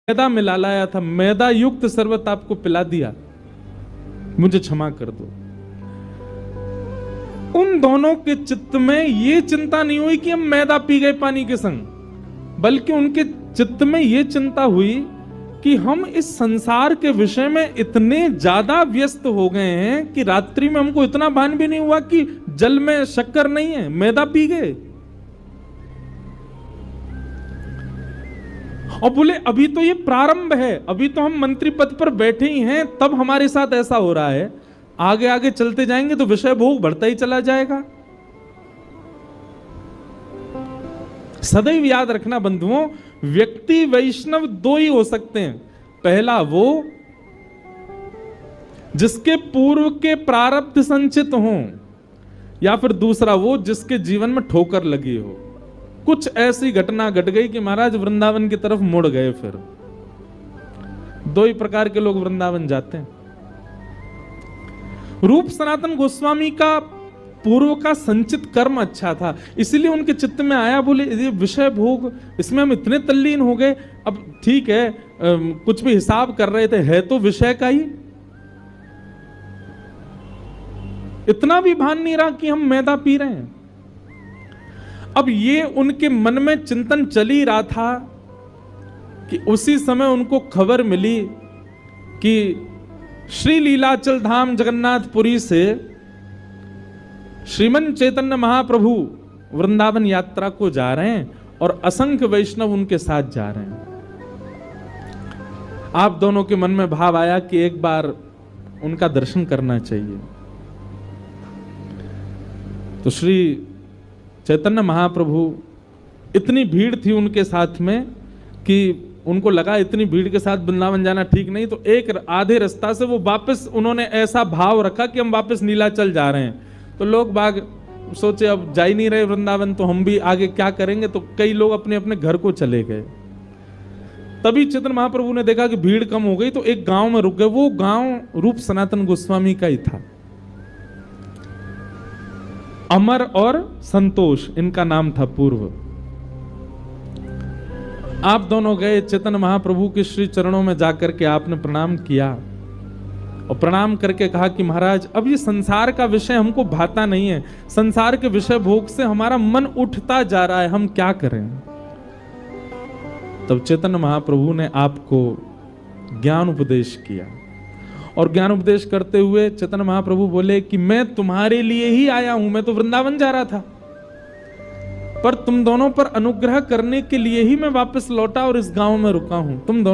मैदा मिला लाया था, मैदा युक्त शरबत आपको पिला दिया, मुझे क्षमा कर दो। उन दोनों के चित्त में ये चिंता नहीं हुई कि हम मैदा पी गए पानी के संग, बल्कि उनके चित्त में ये चिंता हुई कि हम इस संसार के विषय में इतने ज्यादा व्यस्त हो गए हैं कि रात्रि में हमको इतना भान भी नहीं हुआ कि जल में शक्कर नहीं है, मैदा पी गए। और बोले अभी तो ये प्रारंभ है, अभी तो हम मंत्री पद पर बैठे ही हैं, तब हमारे साथ ऐसा हो रहा है, आगे आगे चलते जाएंगे तो विषय भोग बढ़ता ही चला जाएगा। सदैव याद रखना बंधुओं, व्यक्ति वैष्णव दो ही हो सकते हैं। पहला वो जिसके पूर्व के प्रारब्ध संचित हों, या फिर दूसरा वो जिसके जीवन में ठोकर लगी हो। कुछ ऐसी घटना घट गई कि महाराज वृंदावन की तरफ मुड़ गए। फिर दो ही प्रकार के लोग वृंदावन जाते हैं। रूप सनातन गोस्वामी का पूर्व का संचित कर्म अच्छा था, इसलिए उनके चित्त में आया, बोले ये विषय भोग, इसमें हम इतने तल्लीन हो गए। अब ठीक है, कुछ भी हिसाब कर रहे थे, है तो विषय का ही, इतना भी भान नहीं रहा कि हम मैदा पी रहे हैं। अब ये उनके मन में चिंतन चल ही रहा था कि उसी समय उनको खबर मिली कि श्री लीलाचल धाम जगन्नाथपुरी से श्रीमन चैतन्य महाप्रभु वृंदावन यात्रा को जा रहे हैं और असंख्य वैष्णव उनके साथ जा रहे हैं। आप दोनों के मन में भाव आया कि एक बार उनका दर्शन करना चाहिए। तो श्री चैतन्य महाप्रभु, इतनी भीड़ थी उनके साथ में कि उनको लगा इतनी भीड़ के साथ वृंदावन जाना ठीक नहीं, तो एक आधे रास्ता से वो वापस, उन्होंने ऐसा भाव रखा कि हम वापस नीलाचल जा रहे हैं। तो लोग बाग सोचे अब जा ही नहीं रहे वृंदावन, तो हम भी आगे क्या करेंगे, तो कई लोग अपने अपने घर को चले गए। तभी चैतन्य महाप्रभु ने देखा कि भीड़ कम हो गई, तो एक गांव में रुक गए। वो गांव रूप सनातन गोस्वामी का ही था। अमर और संतोष इनका नाम था पूर्व। आप दोनों गए, चैतन्य महाप्रभु के श्री चरणों में जाकर के आपने प्रणाम किया और प्रणाम करके कहा कि महाराज अब ये संसार का विषय हमको भाता नहीं है, संसार के विषय भोग से हमारा मन उठता जा रहा है, हम क्या करें। तब चैतन्य महाप्रभु ने आपको ज्ञान उपदेश किया और ज्ञान उपदेश करते हुए चैतन्य महाप्रभु बोले कि मैं तुम्हारे लिए ही आया हूं, मैं तो वृंदावन जा रहा था, पर तुम दोनों पर अनुग्रह करने के लिए ही मैं वापस लौटा और इस गांव में रुका हूं। तुम दोनों